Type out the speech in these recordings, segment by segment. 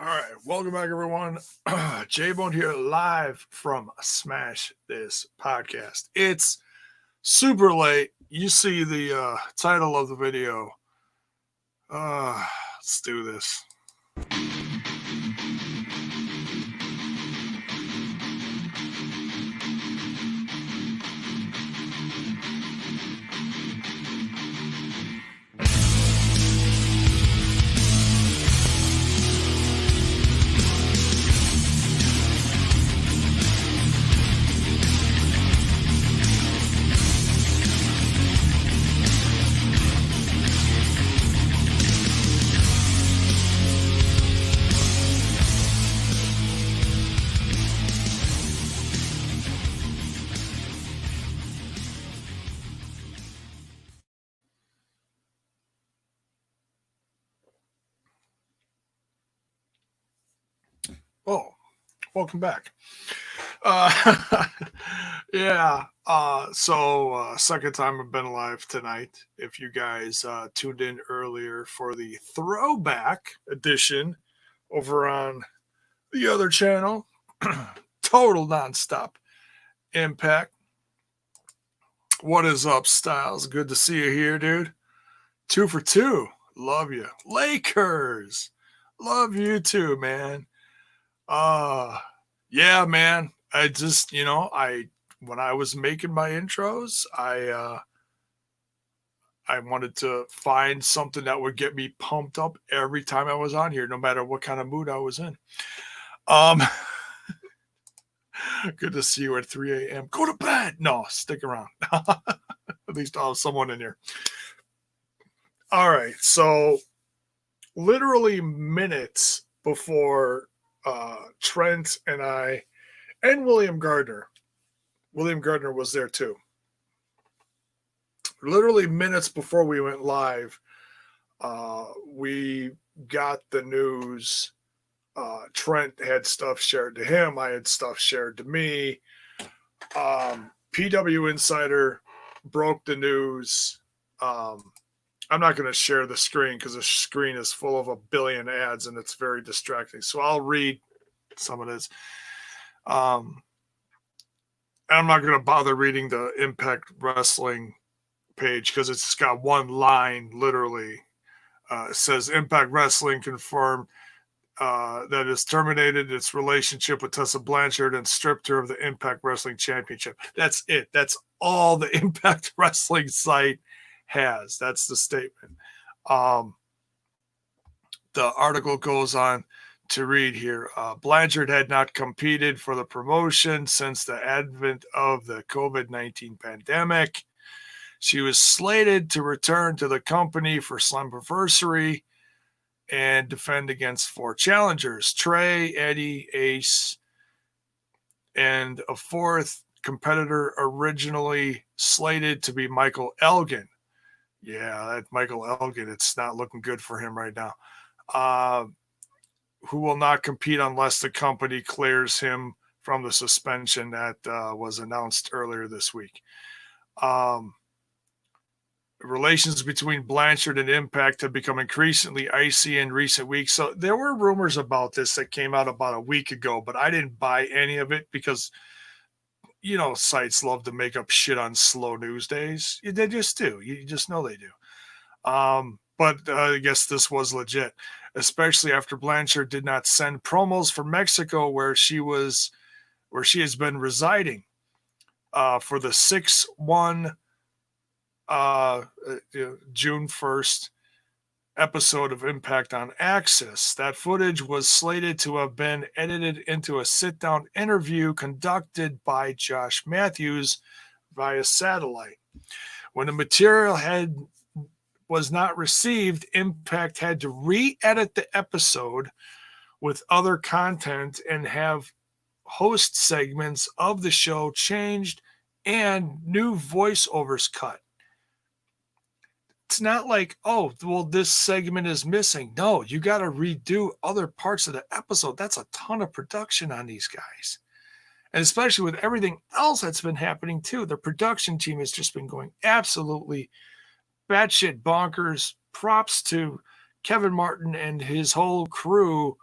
All right, welcome back, everyone. J-Bone here, live from Smash This Podcast. It's super late. You see the title of the video. Let's do this. Oh, welcome back. Yeah. Second time I've been live tonight. If you guys tuned in earlier for the throwback edition over on the other channel, total nonstop impact. What is up, Styles? Good to see you here, dude. 2 for 2. Love you. Lakers. Love you too, man. Yeah, man. I just, when I was making my intros, I wanted to find something that would get me pumped up every time I was on here, no matter what kind of mood I was in. Good to see you at 3 a.m. Go to bed. No, stick around. At least I'll have someone in here. All right. So literally minutes before Trent and I and William Gardner was there too. Literally minutes before we went live, we got the news. Trent had stuff shared to him. I had stuff shared to me. PW Insider broke the news. I'm not going to share the screen because the screen is full of a billion ads and it's very distracting. So I'll read some of this. I'm not going to bother reading the Impact Wrestling page because it's got one line, literally. It says Impact Wrestling confirmed that has terminated its relationship with Tessa Blanchard and stripped her of the Impact Wrestling Championship. That's it. That's all the Impact Wrestling site has. That's the statement. The article goes on to read here. Blanchard had not competed for the promotion since the advent of the COVID-19 pandemic. She was slated to return to the company for Slammiversary and defend against 4 challengers, Trey, Eddie, Ace, and a 4th competitor originally slated to be Michael Elgin. Yeah, that Michael Elgin, it's not looking good for him right now. Who will not compete unless the company clears him from the suspension that was announced earlier this week. Relations between Blanchard and Impact have become increasingly icy in recent weeks. So there were rumors about this that came out about a week ago, but I didn't buy any of it because, sites love to make up shit on slow news days. They just do. You just know they do. But I guess this was legit, especially after Blanchard did not send promos for Mexico, where she has been residing for the 6/1 June 1st episode of Impact on Access. That footage was slated to have been edited into a sit-down interview conducted by Josh Matthews via satellite. When the material was not received, Impact had to re-edit the episode with other content and have host segments of the show changed and new voiceovers cut. It's not like, oh, well, this segment is missing. No, you got to redo other parts of the episode. That's a ton of production on these guys. And especially with everything else that's been happening too. The production team has just been going absolutely batshit bonkers. Props to Kevin Martin and his whole crew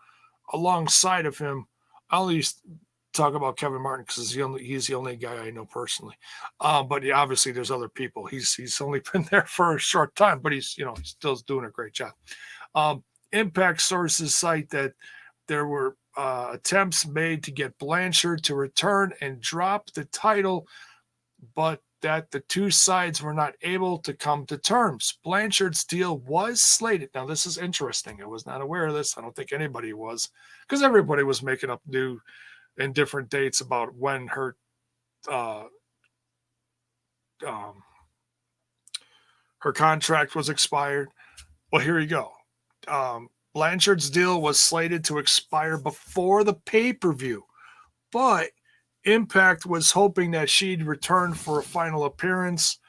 alongside of him, I only talk about Kevin Martin because he's the only guy I know personally. But yeah, obviously there's other people. He's only been there for a short time, but he's still doing a great job. Impact sources cite that there were attempts made to get Blanchard to return and drop the title, but that the two sides were not able to come to terms. Blanchard's deal was slated. Now, this is interesting. I was not aware of this. I don't think anybody was, because everybody was making up new and different dates about when her her contract was expired. Well, here you go. Blanchard's deal was slated to expire before the pay-per-view, but Impact was hoping that she'd return for a final appearance.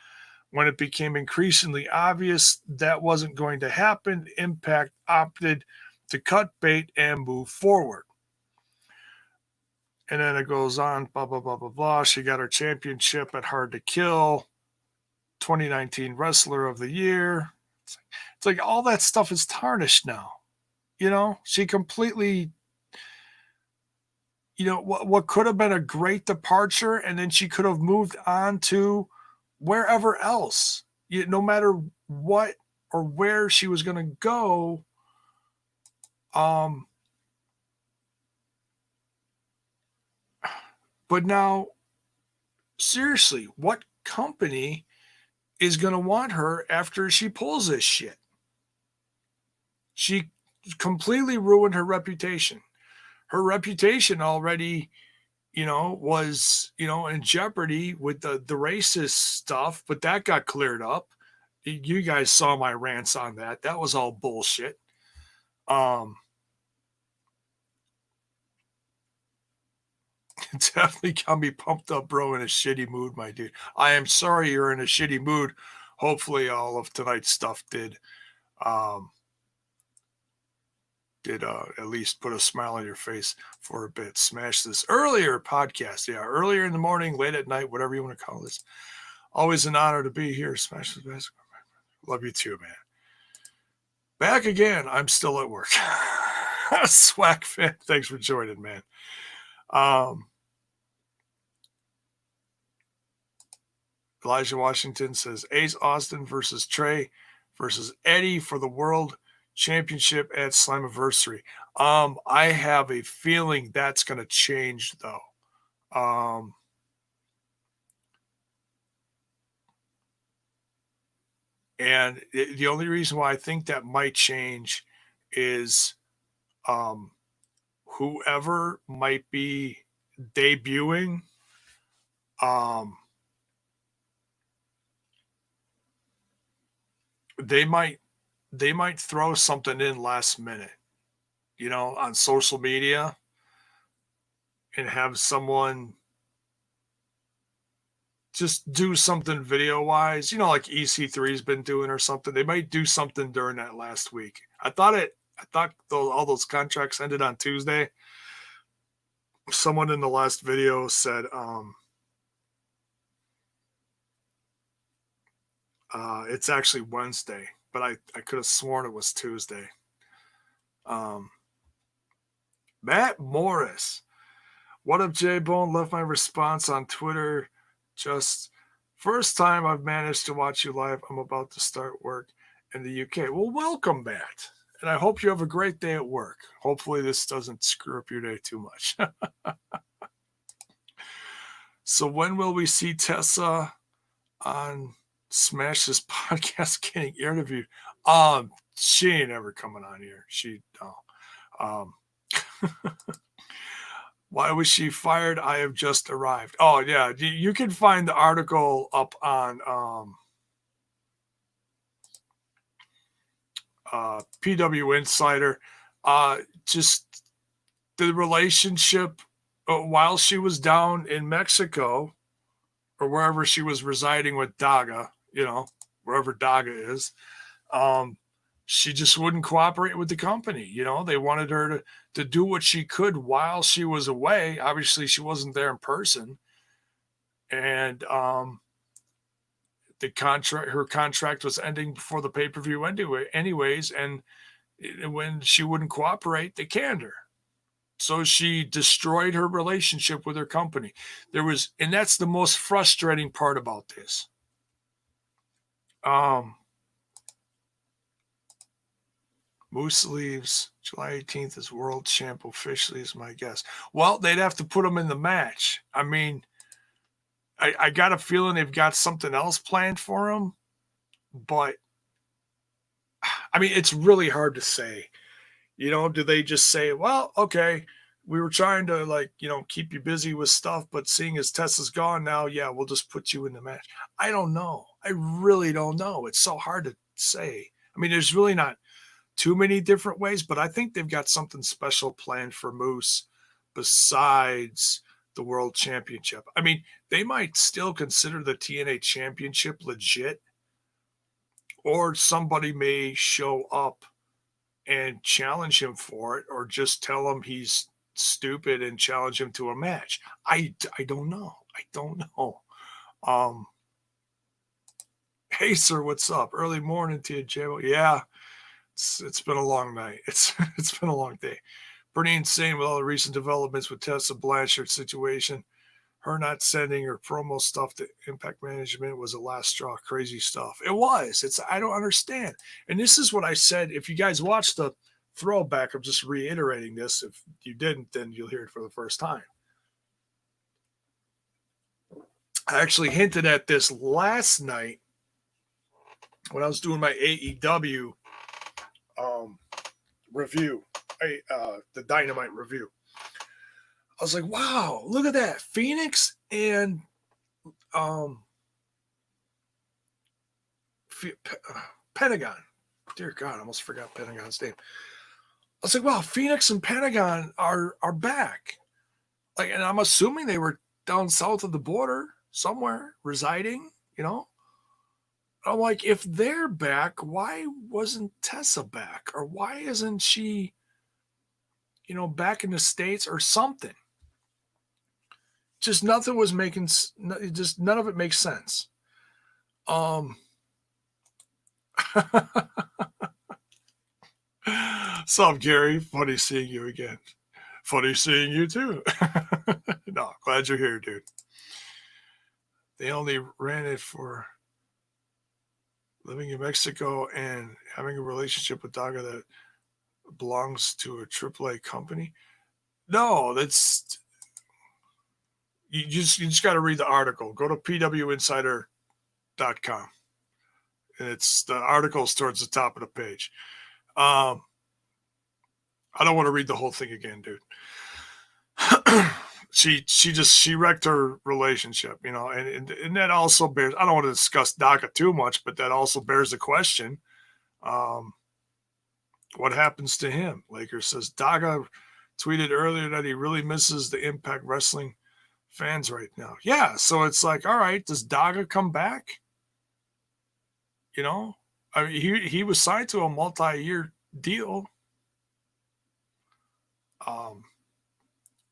When it became increasingly obvious that wasn't going to happen, Impact opted to cut bait and move forward. And then it goes on, blah, blah, blah, blah, blah. She got her championship at Hard to Kill, 2019 Wrestler of the Year. It's like all that stuff is tarnished now. She completely, what could have been a great departure, and then she could have moved on to wherever else. No matter what or where she was going to go, but now, seriously, what company is going to want her after she pulls this shit? She completely ruined her reputation. Her reputation already, was, in jeopardy with the racist stuff, but that got cleared up. You guys saw my rants on that. That was all bullshit. Definitely got me pumped up, bro, in a shitty mood, my dude. I am sorry you're in a shitty mood. Hopefully all of tonight's stuff did at least put a smile on your face for a bit. Smash this earlier podcast. Yeah, earlier in the morning, late at night, whatever you want to call this. Always an honor to be here. Smash this basketball. Love you too, man. Back again. I'm still at work. Swag fan, thanks for joining, man. Elijah Washington says Ace Austin versus Trey versus Eddie for the World Championship at Slammiversary. I have a feeling that's going to change, though. And the only reason why I think that might change is whoever might be debuting, they might throw something in last minute, on social media, and have someone just do something video wise, like EC3's been doing or something. They might do something during that last week. I thought all those contracts ended on Tuesday. Someone in the last video said, it's actually Wednesday, but I could have sworn it was Tuesday. Matt Morris. What up, J-Bone? Left my response on Twitter. Just first time I've managed to watch you live. I'm about to start work in the UK. Well, welcome, Matt. And I hope you have a great day at work. Hopefully this doesn't screw up your day too much. So when will we see Tessa on Smash This Podcast getting interviewed? She ain't ever coming on here. Why was she fired? I have just arrived. Oh, yeah. You can find the article up on PW Insider. Just the relationship while she was down in Mexico or wherever she was residing with Daga, wherever Daga is. She just wouldn't cooperate with the company. They wanted her to do what she could while she was away. Obviously, she wasn't there in person. And her contract was ending before the pay-per-view anyways. And when she wouldn't cooperate, they canned her. So she destroyed her relationship with her company. And that's the most frustrating part about this. Moose leaves July 18th as world champ officially, is my guess. Well, they'd have to put him in the match. I mean, I got a feeling they've got something else planned for him, but I mean, it's really hard to say. Do they just say, well, okay, we were trying to keep you busy with stuff, but seeing as Tessa's gone now, yeah, we'll just put you in the match. I don't know. I really don't know. It's so hard to say. I mean, there's really not too many different ways, but I think they've got something special planned for Moose besides the World Championship. I mean, they might still consider the TNA Championship legit, or somebody may show up and challenge him for it, or just tell him he's stupid and challenge him to a match. I don't know. I don't know. Hey, sir, what's up? Early morning to you, Jay. Yeah, it's been a long night. It's been a long day. Pretty insane with all the recent developments with Tessa Blanchard situation. Her not sending her promo stuff to Impact Management was the last straw. Crazy stuff. It was. I don't understand. And this is what I said. If you guys watched the throwback, I'm just reiterating this. If you didn't, then you'll hear it for the first time. I actually hinted at this last night when I was doing my AEW review, the Dynamite review. I was like, wow, look at that. Phoenix and Pentagon. Dear God, I almost forgot Pentagon's name. I was like, wow, Phoenix and Pentagon are back. And I'm assuming they were down south of the border somewhere residing, I'm like, if they're back, why wasn't Tessa back? Or why isn't she, back in the States or something? Just nothing was making, just none of it makes sense. Sup, Gary? Funny seeing you again. Funny seeing you too. No, glad you're here, dude. They only ran it for living in Mexico and having a relationship with Daga that belongs to a AAA company. No, that's you just got to read the article. Go to pwinsider.com. And it's the article's towards the top of the page. I don't want to read the whole thing again, dude. she wrecked her relationship, and that also bears, I don't want to discuss Daga too much, but that also bears the question, what happens to him? Lakers says Daga tweeted earlier that he really misses the Impact Wrestling fans right now. Yeah, so it's like, all right, does Daga come back? I mean, he was signed to a multi-year deal.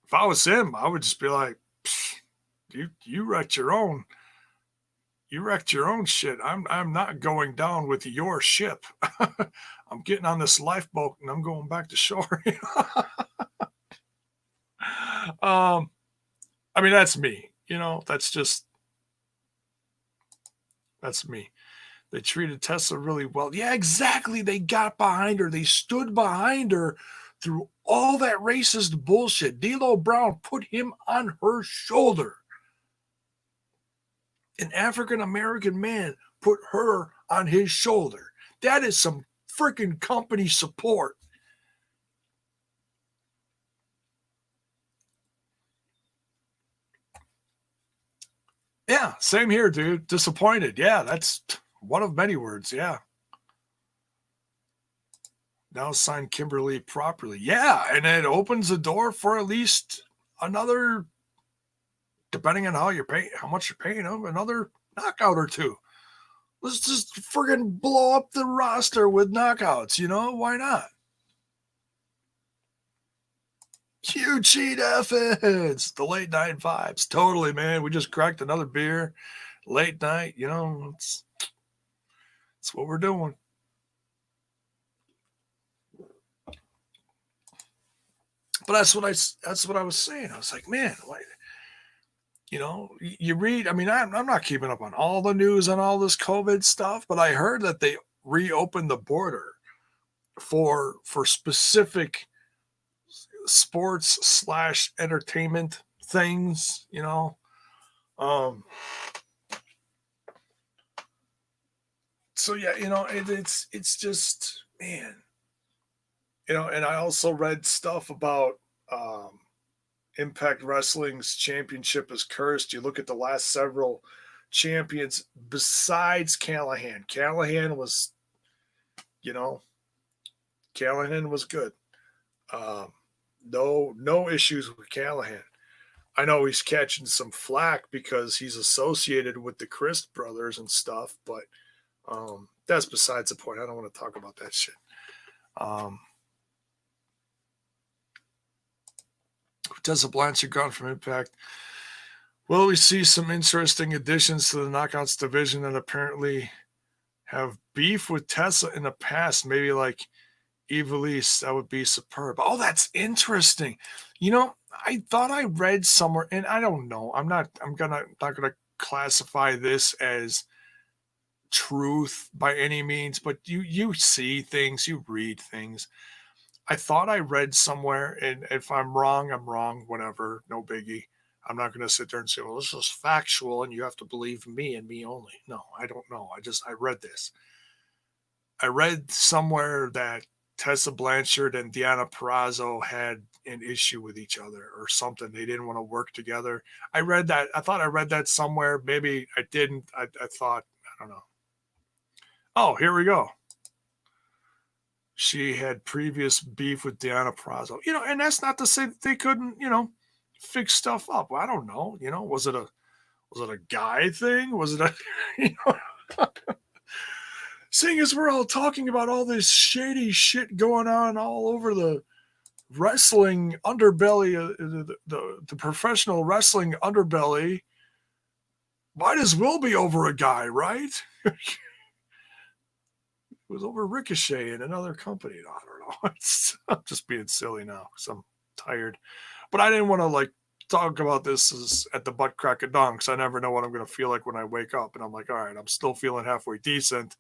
If I was him, I would just be like, you wrecked your own. You wrecked your own shit. I'm not going down with your ship. I'm getting on this lifeboat and I'm going back to shore. I mean, that's me. That's me. They treated Tessa really well. Yeah, exactly. They got behind her. They stood behind her through all that racist bullshit. D'Lo Brown put him on her shoulder. An African-American man put her on his shoulder. That is some freaking company support. Yeah, same here, dude. Disappointed. Yeah, that's one of many words. Yeah. Now sign Kimberly properly. Yeah, and it opens the door for at least another, depending on how much you're paying them, another knockout or two. Let's just friggin' blow up the roster with knockouts, Why not? You cheat efforts. The late night vibes. Totally, man. We just cracked another beer. Late night, it's what we're doing. But that's what I was saying. I was like, man, why, you read. I mean, I'm not keeping up on all the news on all this COVID stuff, but I heard that they reopened the border for specific sports slash entertainment things. Um, so yeah, it's just, man, and I also read stuff about Impact Wrestling's championship is cursed. You look at the last several champions besides Callahan. You know, Callahan was good. Um, no issues with Callahan. I know he's catching some flack because he's associated with the Christ brothers and stuff, but that's besides the point. I don't want to talk about that shit. Tessa Blanchard gone from Impact. Will we see some interesting additions to the Knockouts division that apparently have beef with Tessa in the past? Maybe like Evilise, that would be superb. Oh, that's interesting. I thought I read somewhere, and I don't know. not gonna classify this as truth by any means, but you see things, you read things. I thought I read somewhere, and if I'm wrong, I'm wrong, whatever, no biggie. I'm not going to sit there and say, well, this is factual and you have to believe me and me only. No, I don't know. I read this. I read somewhere that Tessa Blanchard and Deonna Purrazzo had an issue with each other or something. They didn't want to work together. I read that. I thought I read that somewhere. Maybe I didn't. I thought, I don't know. Oh, here we go. She had previous beef with Deonna Purrazzo. And that's not to say that they couldn't, fix stuff up. I don't know. Was it a guy thing? Was it a seeing as we're all talking about all this shady shit going on all over the wrestling underbelly, the professional wrestling underbelly, might as well be over a guy, right? It was over Ricochet in another company. I don't know. I'm just being silly now because I'm tired. But I didn't want to talk about this at the butt crack of dawn because I never know what I'm going to feel like when I wake up. And I'm like, all right, I'm still feeling halfway decent.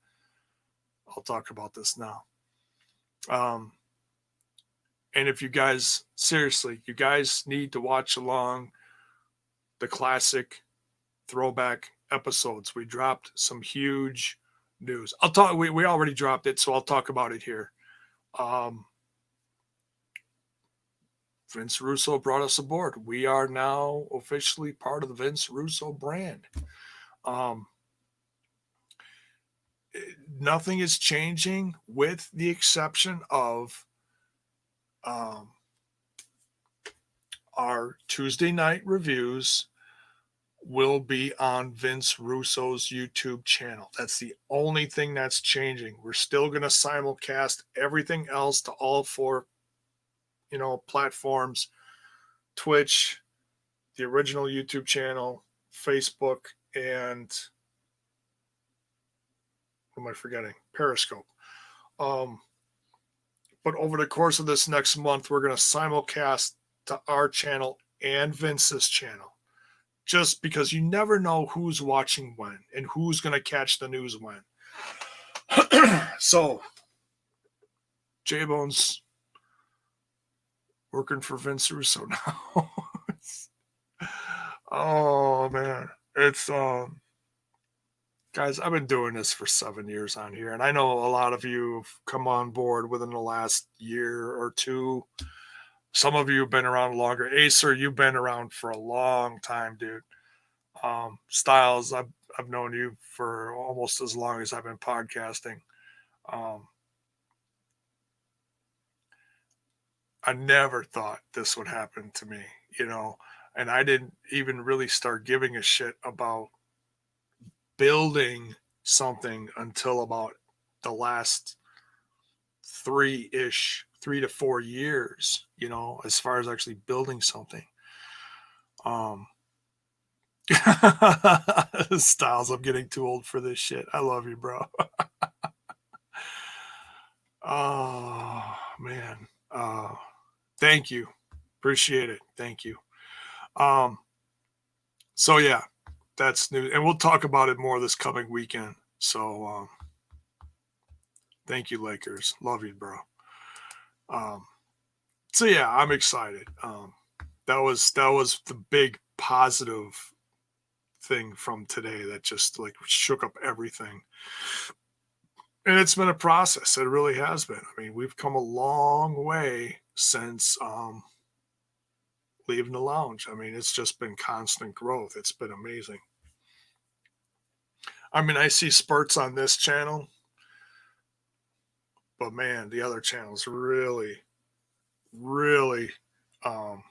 I'll talk about this now. And if you guys, seriously, you guys need to watch along the classic throwback episodes. We dropped some huge news. I'll talk. We already dropped it, so I'll talk about it here. Vince Russo brought us aboard. We are now officially part of the Vince Russo brand. Nothing is changing with the exception of our Tuesday night reviews will be on Vince Russo's YouTube channel. That's the only thing that's changing. We're still going to simulcast everything else to all four, platforms: Twitch, the original YouTube channel, Facebook, and what am I forgetting? Periscope. But over the course of this next month, we're going to simulcast to our channel and Vince's channel. Just because you never know who's watching when and who's going to catch the news when. So, J-Bone's working for Vince Russo now. Oh, man. It's, guys, I've been doing this for 7 years on here, and I know a lot of you have come on board within the last year or two. Some of you have been around longer. Acer, you've been around for a long time, dude. Styles, I've known you for almost as long as I've been podcasting. I never thought this would happen to me, and I didn't even really start giving a shit about building something until about the last 3 to 4 years, as far as actually building something. Styles, I'm getting too old for this shit. I love you, bro. Oh, man. Thank you. Appreciate it. Thank you. Um, so yeah, that's new, and we'll talk about it more this coming weekend. So thank you, Lakers. Love you, bro. Um, so yeah, I'm excited. That was the big positive thing from today that just like shook up everything. And it's been a process. It really has been. I mean, we've come a long way since leaving the lounge. I mean, it's just been constant growth. It's been amazing. I mean, I see spurts on this channel, but man, the other channels really, really, um,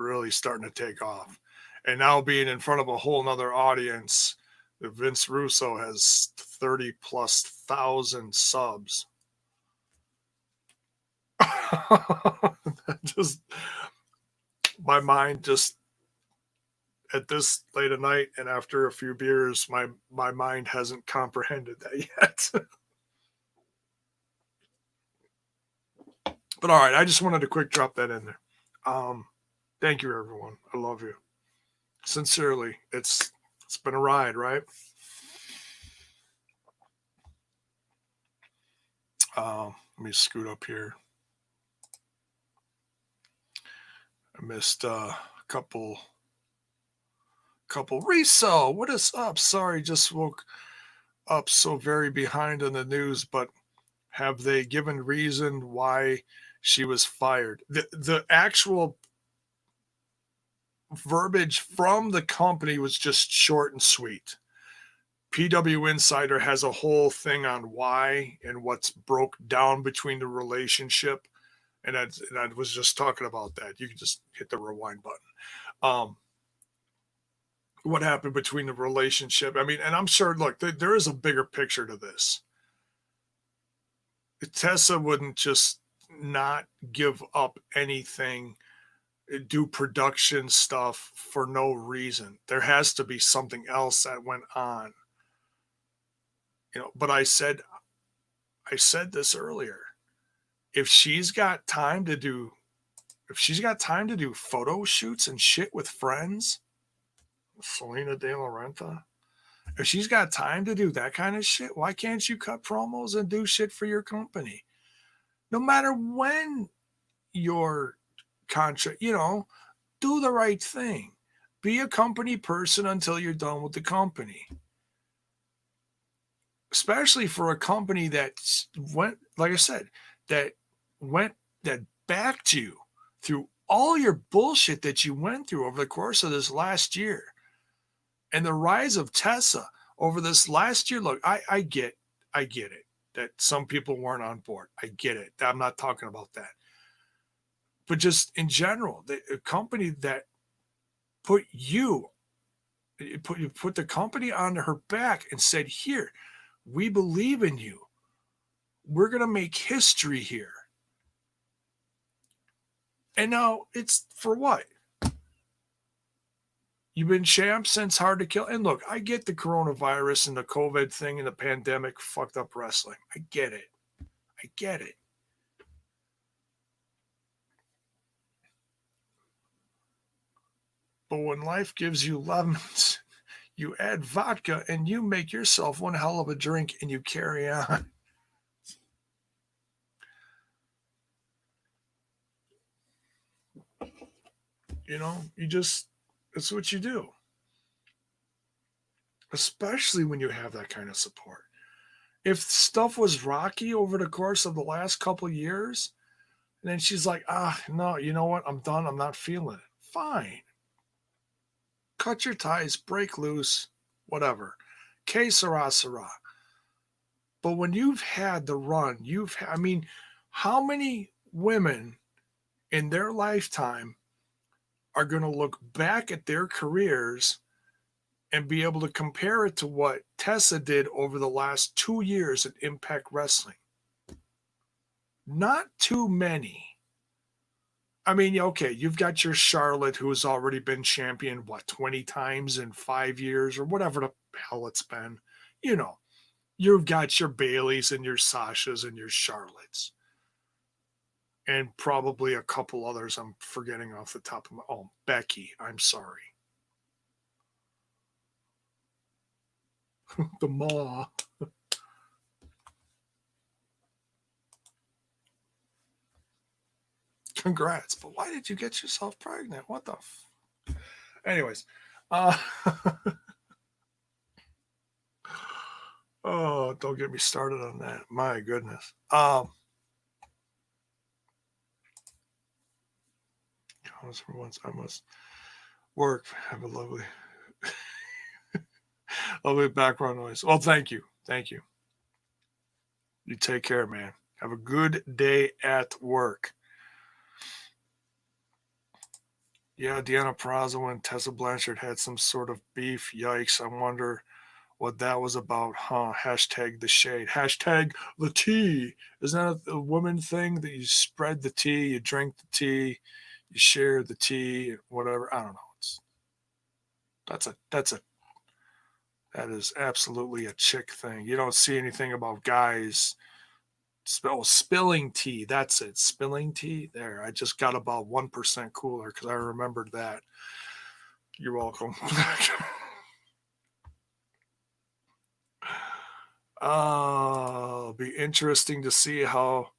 really starting to take off. And now being in front of a whole nother audience, Vince Russo has 30 plus thousand subs. Just my mind just at this late at night and after a few beers, my mind hasn't comprehended that yet. But all right, I just wanted to quick drop that in there. Thank you, everyone. I love you sincerely. It's been a ride, right? Let me scoot up here. I missed a couple. Riso, what is up? Sorry, just woke up so very behind on the news, but have they given reason why she was fired? The actual verbiage from the company was just short and sweet. PW Insider has a whole thing on why and what's broke down between the relationship. And I was just talking about that. You can just hit the rewind button. What happened between the relationship? I mean, and I'm sure, look, there is a bigger picture to this. Tessa wouldn't just not give up anything, do production stuff for no reason. There has to be something else that went on. But I said this earlier. If she's got time to do photo shoots and shit with friends, Selena De La Renta, if she's got time to do that kind of shit, why can't you cut promos and do shit for your company? No matter when your contract, do the right thing. Be a company person until you're done with the company. Especially for a company that went, like I said, that backed you through all your bullshit that you went through over the course of this last year. And the rise of Tessa over this last year. Look, I get it that some people weren't on board. I get it. I'm not talking about that. But just in general, a company that put the company on her back and said, here, we believe in you. We're going to make history here. And now it's for what? You've been champ since Hard to Kill. And look, I get the coronavirus and the COVID thing and the pandemic fucked up wrestling. I get it. But when life gives you lemons, you add vodka and you make yourself one hell of a drink and you carry on. It's what you do. Especially when you have that kind of support. If stuff was rocky over the course of the last couple of years, and then she's like, no, you know what? I'm done. I'm not feeling it. Fine. Cut your ties, break loose, whatever. Que sera, sera. But when you've had the run, how many women in their lifetime are going to look back at their careers and be able to compare it to what Tessa did over the last 2 years at Impact Wrestling? Not too many. I mean, okay, you've got your Charlotte, who has already been champion, 20 times in 5 years or whatever the hell it's been. You've got your Baileys and your Sashas and your Charlottes. and probably a couple others I'm forgetting off the top of my. Oh, Becky, I'm sorry. The Ma. Congrats, but why did you get yourself pregnant? What the? Anyways, uh, oh, don't get me started on that. My goodness. For once, I must work. Have a lovely, lovely background noise. Well, thank you, thank you. You take care, man. Have a good day at work. Yeah, Deanna Prazo and Tessa Blanchard had some sort of beef. Yikes! I wonder what that was about, huh? Hashtag the shade. Hashtag the tea. Isn't that a woman thing that you spread the tea, you drink the tea, you share the tea, whatever? I don't know. That's a that is absolutely a chick thing. You don't see anything about guys spilling tea. That's it. Spilling tea. There. I just got about 1% cooler because I remembered that. You're welcome. It'll be interesting to see how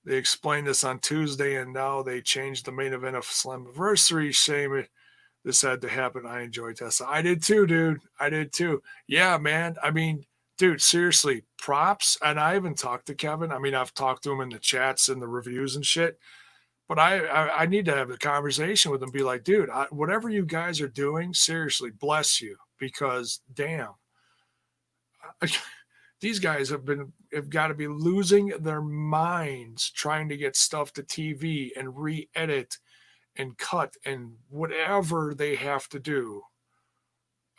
they explained this on Tuesday, and now they changed the main event of Slammiversary. Shame this had to happen. I enjoyed Tessa. I did too, dude. I did too. Yeah, man. I mean, dude, seriously, props. And I haven't talked to Kevin. I mean, I've talked to him in the chats and the reviews and shit. But I need to have a conversation with him. Be like, dude, whatever you guys are doing, seriously, bless you, because damn, these guys have got to be losing their minds trying to get stuff to TV and re-edit and cut and whatever they have to do.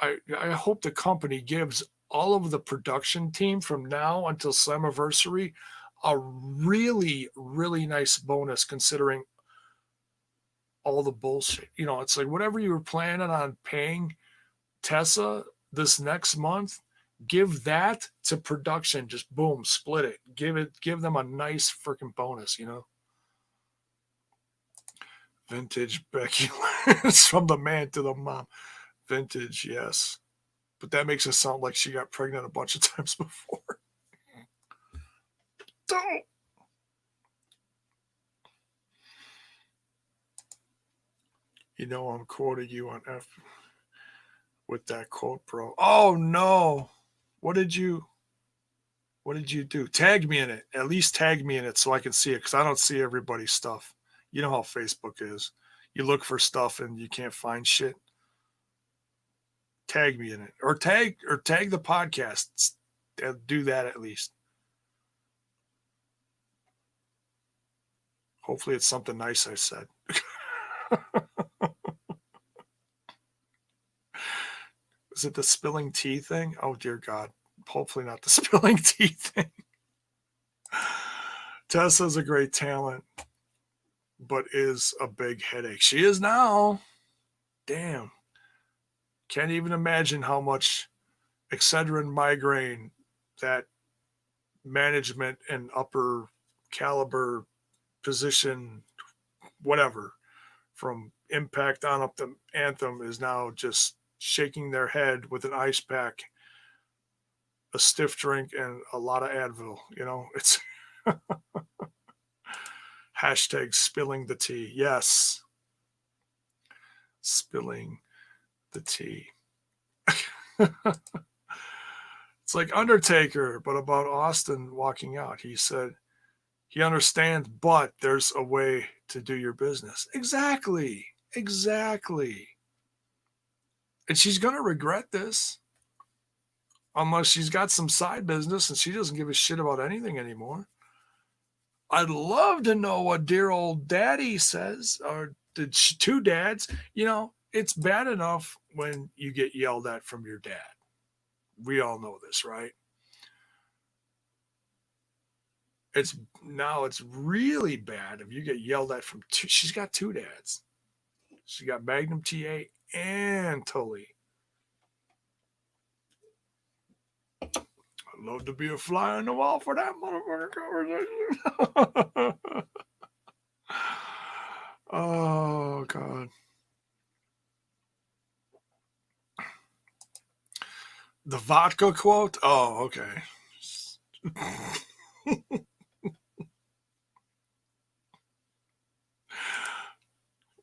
I hope the company gives all of the production team from now until Slammiversary a really, really nice bonus considering all the bullshit. You know, it's like whatever you were planning on paying Tessa this next month, give that to production. Just boom, split it. Give them a nice freaking bonus, you know? Vintage Becky Lynch from the man to the mom. Vintage, yes. But that makes it sound like she got pregnant a bunch of times before. Don't. You know I'm quoting you on F with that quote, bro. Oh no. What did you do? Tag me in it. At least tag me in it so I can see it because I don't see everybody's stuff. You know how Facebook is. You look for stuff and you can't find shit. Tag me in it. Or tag the podcast. Do that at least. Hopefully it's something nice I said. Is it the spilling tea thing? Oh dear God. Hopefully not the spilling tea thing. Tessa's a great talent, but is a big headache. She is now. Damn. Can't even imagine how much Excedrin migraine that management and upper caliber position, whatever, from Impact on up to Anthem is now just shaking their head with an ice pack, a stiff drink, and a lot of Advil. You know, it's hashtag spilling the tea. Yes, spilling the tea. It's like Undertaker, but about Austin walking out. He said he understands, but there's a way to do your business. Exactly. Exactly. And she's going to regret this unless she's got some side business and she doesn't give a shit about anything anymore. I'd love to know what dear old daddy says, or the two dads. You know, it's bad enough when you get yelled at from your dad. We all know this, right? It's really bad if you get yelled at from two. She's got two dads. She got Magnum TA and Tully. I'd love to be a fly on the wall for that motherfucker conversation. Oh, God. The vodka quote? Oh, okay.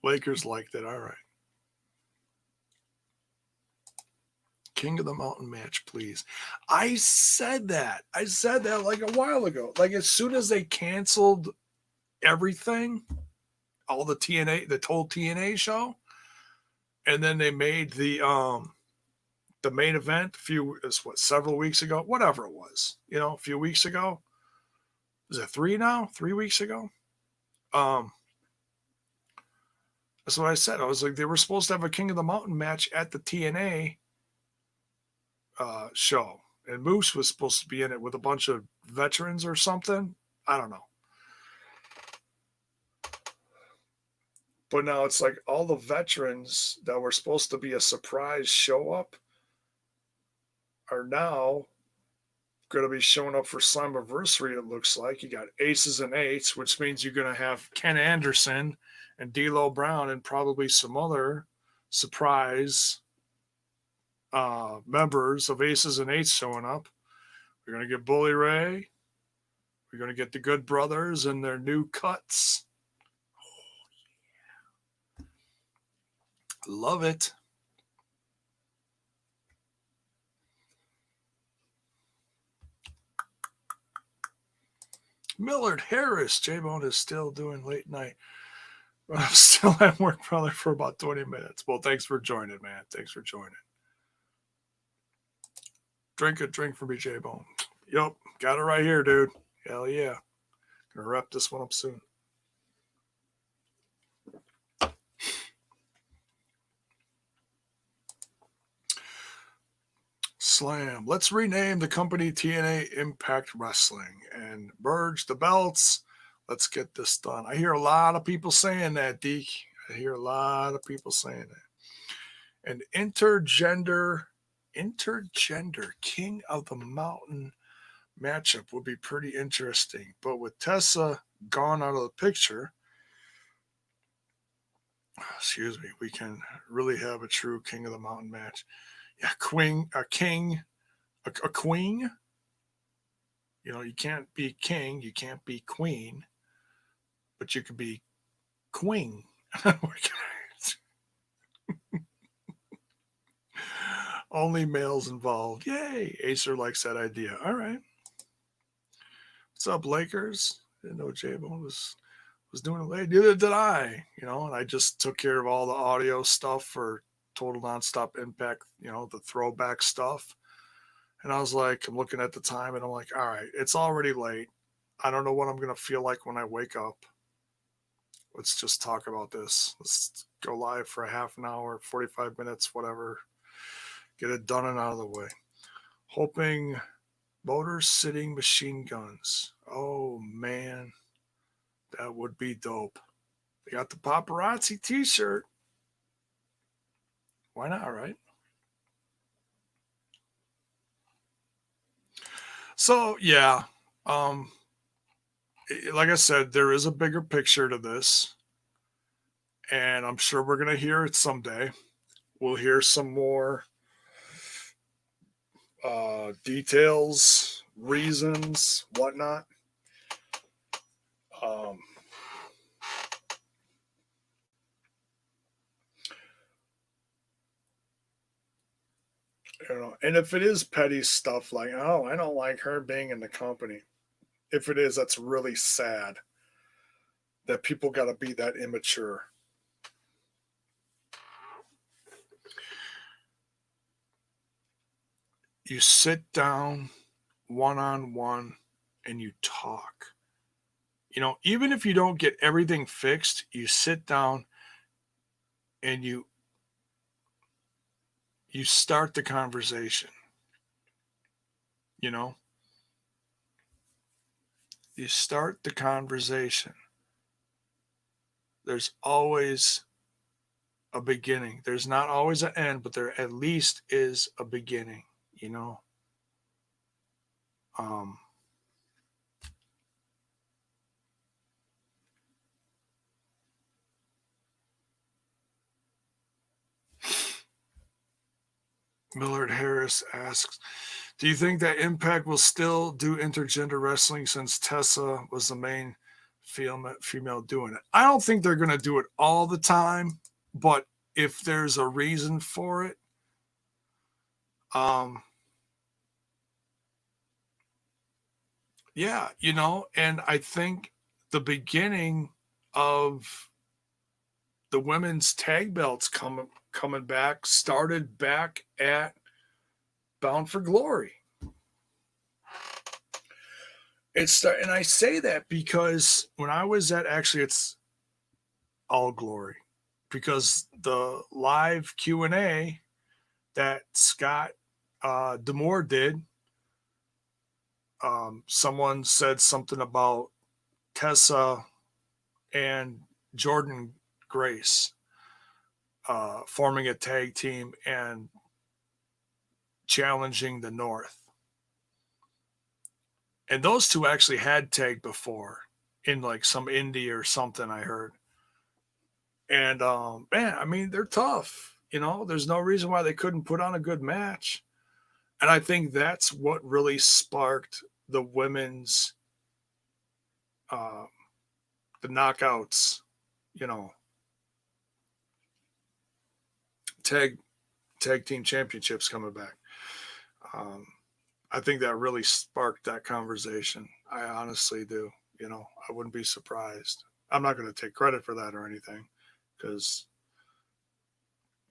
Lakers liked it. All right. King of the Mountain match, please. I said that. I said that like a while ago. Like as soon as they canceled everything, all the whole TNA show, and then they made the main event several weeks ago, whatever it was, a few weeks ago. Is it 3 weeks ago? Um, that's what I said. I was like, they were supposed to have a King of the Mountain match at the TNA show, and Moose was supposed to be in it with a bunch of veterans or something. I don't know. But now it's like all the veterans that were supposed to be a surprise show up are now going to be showing up for Slammiversary, it looks like. You got Aces and Eights, which means you're going to have Ken Anderson and D'Lo Brown and probably some other surprise members of Aces and Eights showing up. We're going to get Bully Ray. We're going to get the Good Brothers and their new cuts. Love it. Millard Harris. J-Bone is still doing late night. But I'm still at work probably for about 20 minutes. Well, thanks for joining, man. Thanks for joining. Drink a drink for me, J-Bone. Yup, got it right here, dude. Hell yeah. Gonna wrap this one up soon. Slam. Let's rename the company TNA Impact Wrestling and merge the belts. Let's get this done. I hear a lot of people saying that, Deke. I hear a lot of people saying that. An intergender King of the Mountain matchup would be pretty interesting. But with Tessa gone out of the picture, excuse me, we can really have a true King of the Mountain match. Yeah, a queen. You can't be king, you can't be queen, but you could be queen. Only males involved. Yay! Acer likes that idea. All right. What's up, Lakers? Didn't know J-Bone was doing it late. Neither did I. And I just took care of all the audio stuff for Total Nonstop Impact, the throwback stuff. And I was like, I'm looking at the time and I'm like, all right, it's already late. I don't know what I'm going to feel like when I wake up. Let's just talk about this. Let's go live for a half an hour, 45 minutes, whatever. Get it done and out of the way. Hoping Motor City Machine Guns. Oh, man. That would be dope. They got the paparazzi t-shirt. Why not, right? So, yeah. Like I said, there is a bigger picture to this. And I'm sure we're going to hear it someday. We'll hear some more details, reasons, whatnot. And if it is petty stuff like, oh, I don't like her being in the company. If it is, that's really sad that people got to be that immature. You sit down one-on-one and you talk. Even if you don't get everything fixed, you sit down and you start the conversation. You start the conversation. There's always a beginning. There's not always an end, but there at least is a beginning, Um, Millard Harris asks, do you think that Impact will still do intergender wrestling since Tessa was the main female doing it? I don't think they're going to do it all the time, but if there's a reason for it, yeah, and I think the beginning of the women's tag belts coming back started back at Bound for Glory. And I say that because when I was at, actually it's All Glory, because the live Q&A that Scott Demore did, someone said something about Tessa and Jordan Grace forming a tag team and challenging the North. And those two actually had tagged before in like some indie or something, I heard. And man, I mean, they're tough. There's no reason why they couldn't put on a good match. And I think that's what really sparked the women's the knockouts, tag team championships coming back. I think that really sparked that conversation. I honestly do. I wouldn't be surprised. I'm not going to take credit for that or anything, because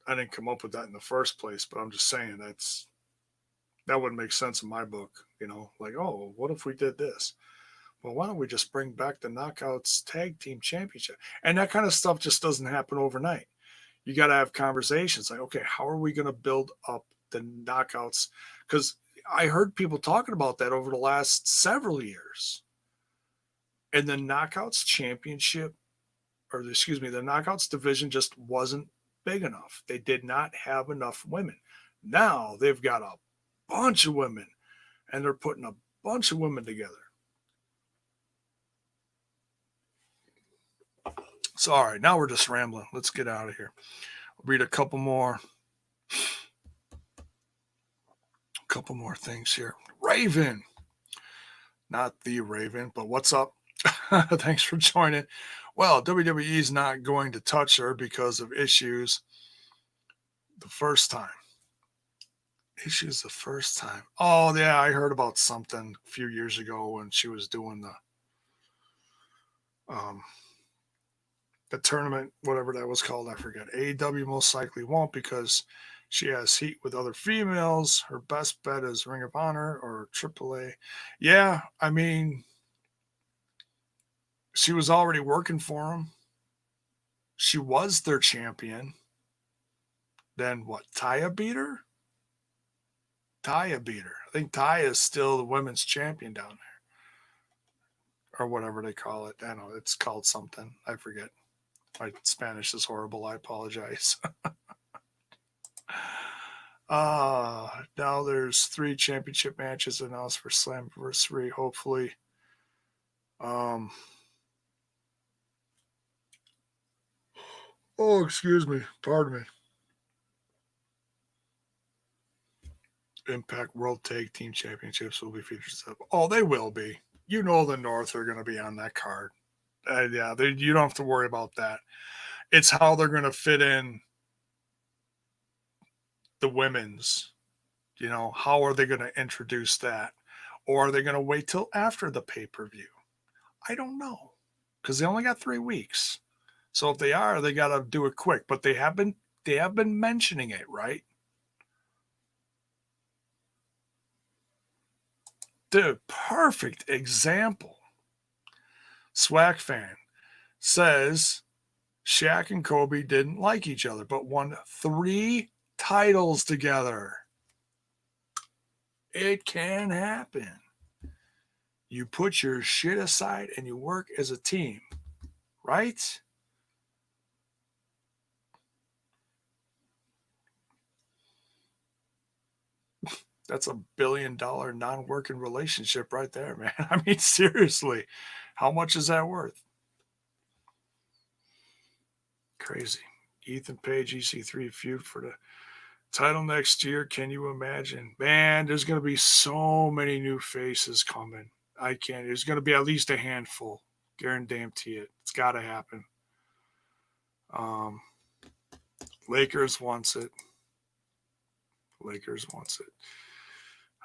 I didn't come up with that in the first place. But I'm just saying that wouldn't make sense in my book. Like, oh, what if we did this? Well, why don't we just bring back the Knockouts Tag Team Championship? And that kind of stuff just doesn't happen overnight. You got to have conversations like, okay, how are we going to build up the Knockouts? Because I heard people talking about that over the last several years. And the Knockouts Championship, or the Knockouts division just wasn't big enough. They did not have enough women. Now they've got a bunch of women, and they're putting a bunch of women together. So, all right, now we're just rambling. Let's get out of here. I'll read a couple more things here. Raven. Not the Raven, but what's up? Thanks for joining. Well, WWE's not going to touch her because of issues the first time. Oh, yeah, I heard about something a few years ago when she was doing the tournament, whatever that was called, I forget. AEW most likely won't because she has heat with other females. Her best bet is Ring of Honor or AAA. Yeah, I mean, she was already working for them. She was their champion. Then what? Taya beat her? I think Taya is still the women's champion down there. Or whatever they call it. I don't know. It's called something. I forget. My Spanish is horrible. I apologize. Now there's 3 championship matches announced for Slammiversary, hopefully. Excuse me. Pardon me. Impact World Tag Team Championships will be featured. Oh, they will be. The North are going to be on that card. Yeah, you don't have to worry about that. It's how they're going to fit in the women's. How are they going to introduce that? Or are they going to wait till after the pay-per-view? I don't know, because they only got 3 weeks. So if they are, they got to do it quick. But they have been mentioning it, right? The perfect example. Swag fan says Shaq and Kobe didn't like each other, but won 3 titles together. It can happen. You put your shit aside and you work as a team, right? That's $1 billion non-working relationship right there, man. I mean, seriously, how much is that worth? Crazy. Ethan Page, EC3 feud for the Title next year. Can you imagine? Man, there's going to be so many new faces coming. I can't. There's going to be at least a handful. Guarantee it. It's got to happen. Um, Lakers wants it. Lakers wants it.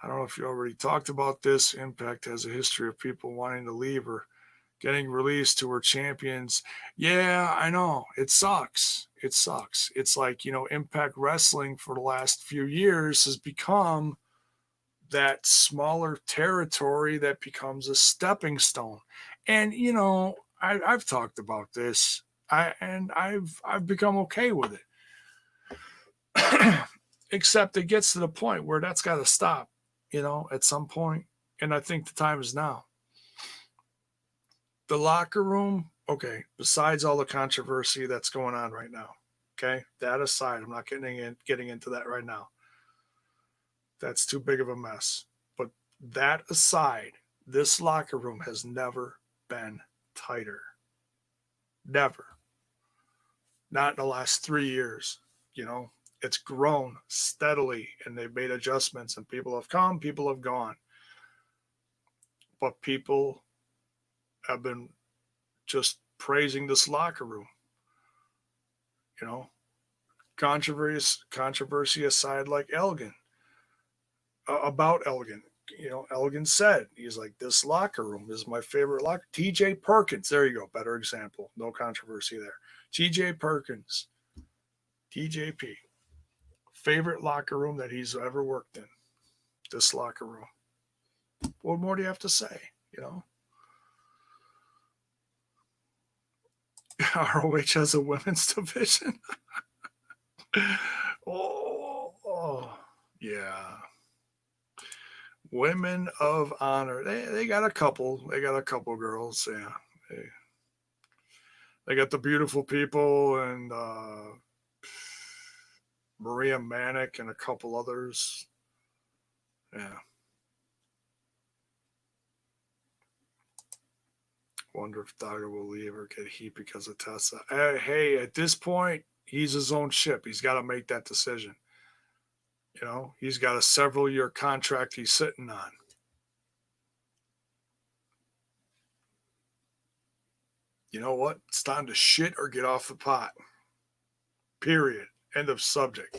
I don't know if you already talked about this. Impact has a history of people wanting to leave or getting released who were champions. Yeah, I know. It sucks. It sucks. It's like, Impact Wrestling for the last few years has become that smaller territory that becomes a stepping stone. And, I've talked about this. I've become okay with it. Except it gets to the point where that's got to stop, at some point. And I think the time is now. The locker room, okay, besides all the controversy that's going on right now, okay, that aside, I'm not getting into that right now. That's too big of a mess. But that aside, this locker room has never been tighter. Never. Not in the last 3 years. It's grown steadily and they've made adjustments and people have come, people have gone. But people have been just praising this locker room. Controversy aside, like Elgin, about Elgin. Elgin said, he's like, this locker room is my favorite locker. TJ Perkins, there you go, better example. No controversy there. TJ Perkins, TJP, favorite locker room that he's ever worked in. This locker room. What more do you have to say? ROH has a women's division. oh, yeah. Women of Honor. They got a couple. They got a couple girls. Yeah. They got the beautiful people and Maria Manic and a couple others. Yeah. Wonder if Daga will leave or get heat because of Tessa. Hey, at this point, he's his own ship. He's got to make that decision. He's got a several-year contract he's sitting on. You know what? It's time to shit or get off the pot. Period. End of subject.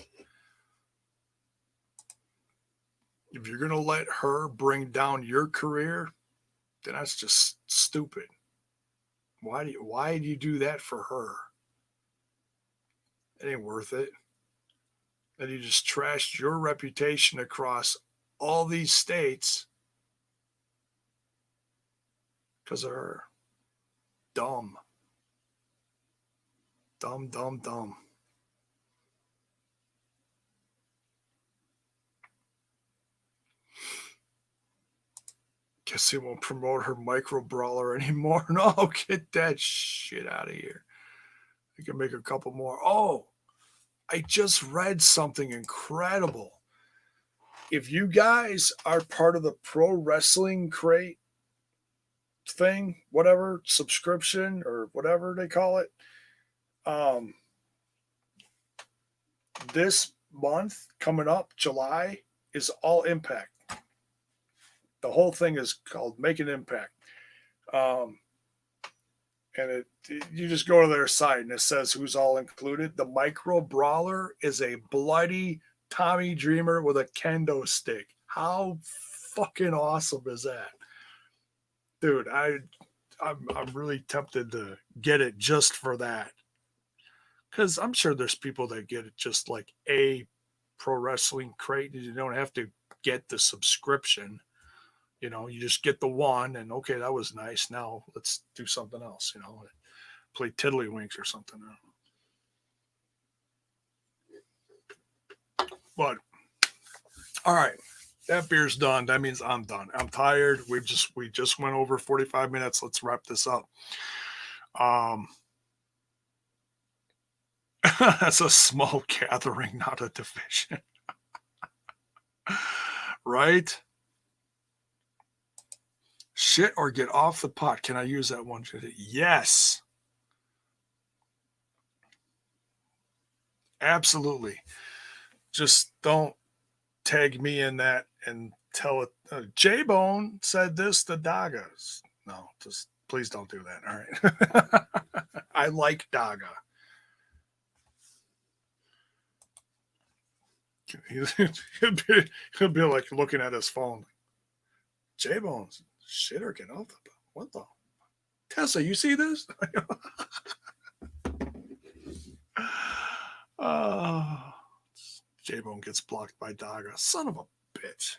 If you're going to let her bring down your career, then that's just stupid. Why do you do that for her? It ain't worth it. And you just trashed your reputation across all these states because of her. Dumb. Dumb, dumb, dumb. Guess he won't promote her micro brawler anymore. No, get that shit out of here. You can make a couple more. Oh, I just read something incredible. If you guys are part of the Pro Wrestling Crate thing, whatever, subscription or whatever they call it, this month coming up, July, is all Impact. The whole thing is called Make an Impact. And you just go to their site and it says who's all included. The micro brawler is a bloody Tommy Dreamer with a kendo stick. How fucking awesome is that? Dude, I'm really tempted to get it just for that. Because I'm sure there's people that get it just like a Pro Wrestling Crate. You don't have to get the subscription. You just get the one and okay, that was nice. Now let's do something else, play Tiddlywinks or something. I don't know. But all right, that beer's done. That means I'm done. I'm tired. We just went over 45 minutes. Let's wrap this up. That's a small gathering, not a division. Right? Shit or get off the pot. Can I use that one? Yes. Absolutely. Just don't tag me in that and tell it. J-Bone said this to Dagas. No, just please don't do that. All right. I like Daga. He'll be like looking at his phone. J-Bone's shitter get off the. What the? Tessa, you see this? uh, J-Bone gets blocked by Daga. Son of a bitch.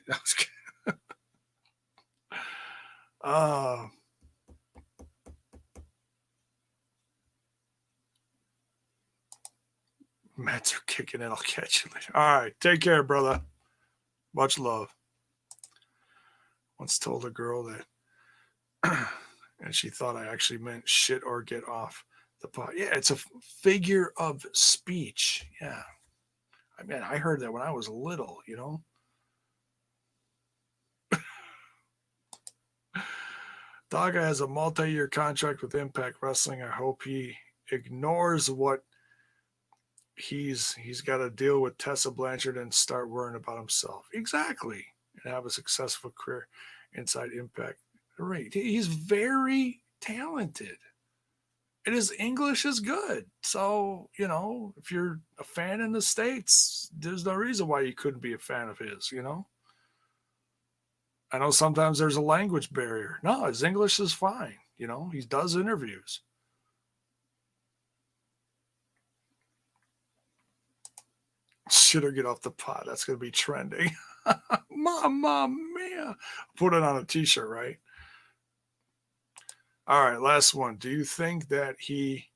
uh, Mets are kicking it. I'll catch you later. All right. Take care, brother. Much love. Once told a girl that, and she thought I actually meant shit or get off the pot. Yeah, it's a figure of speech. Yeah. I mean, I heard that when I was little, you know? Daga has a multi-year contract with Impact Wrestling. I hope he ignores what he's got to deal with Tessa Blanchard and start worrying about himself. Exactly. And have a successful career inside Impact. Right. He's very talented. And his English is good. So, you know, if you're a fan in the States, there's no reason why you couldn't be a fan of his, you know? I know sometimes there's a language barrier. No, his English is fine. You know, he does interviews. Should or get off the pot. That's going to be trending. Mamma mia. Put it on a t-shirt, right? All right, last one. Do you think that he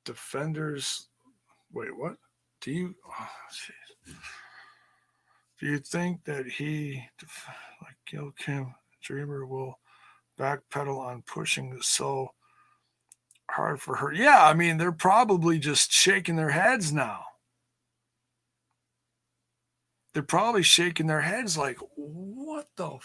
defenders? Wait, what? Do you? Oh, do you think that he, like Gil Kim Dreamer, will backpedal on pushing so hard for her? Yeah, I mean they're probably just shaking their heads now. They're probably shaking their heads like, what the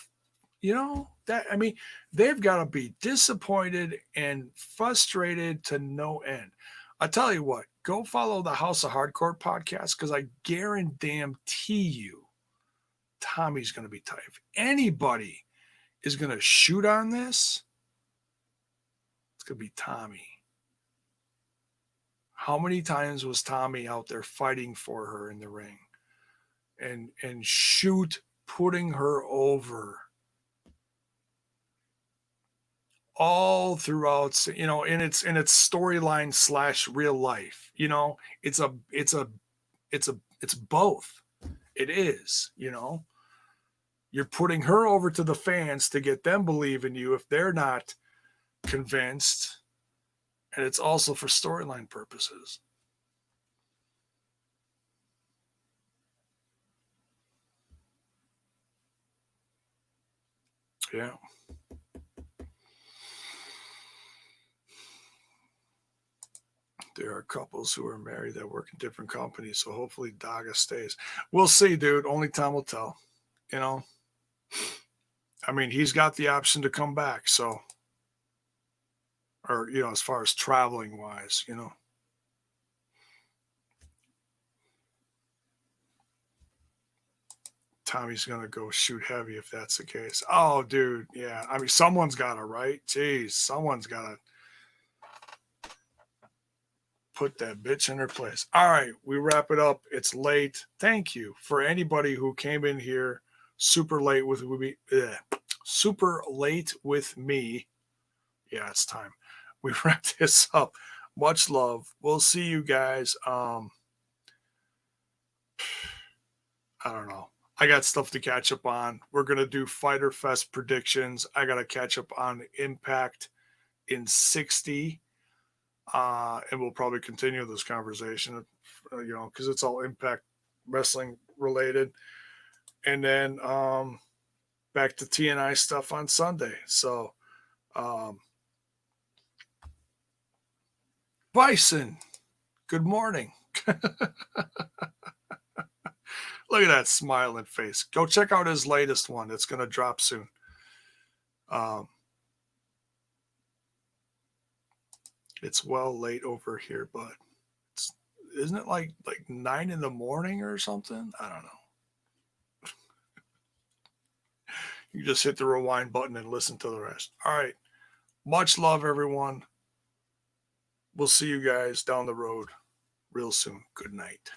you know, that I mean, they've got to be disappointed and frustrated to no end. I tell you what, go follow the House of Hardcore podcast because I guarantee you Tommy's going to be tight. If anybody is going to shoot on this, it's going to be Tommy. How many times was Tommy out there fighting for her in the ring and shoot putting her over? All throughout, you know, in its storyline / real life, you know, it's both. It is, you know, you're putting her over to the fans to get them believe in you if they're not convinced, and it's also for storyline purposes. Yeah. There are couples who are married that work in different companies, so hopefully Daga stays. We'll see, dude. Only time will tell. You know, I mean, he's got the option to come back, so, or, you know, as far as traveling wise, you know. Tommy's going to go shoot heavy if that's the case. Oh, dude. Yeah. I mean, someone's got to, right? Jeez, someone's got to put that bitch in her place. All right, we wrap it up. It's late. Thank you for anybody who came in here super late with me. Super late with me. Yeah, it's time. We wrap this up. Much love. We'll see you guys. I don't know. I got stuff to catch up on. We're gonna do Fighter Fest predictions. I gotta catch up on Impact in 60. And we'll probably continue this conversation, you know, because it's all Impact Wrestling related. And then back to TNI stuff on Sunday. So, Bison, good morning. Look at that smiling face. Go check out his latest one. It's going to drop soon. It's well late over here, but isn't it like 9 in the morning or something? I don't know. You just hit the rewind button and listen to the rest. All right. Much love, everyone. We'll see you guys down the road real soon. Good night.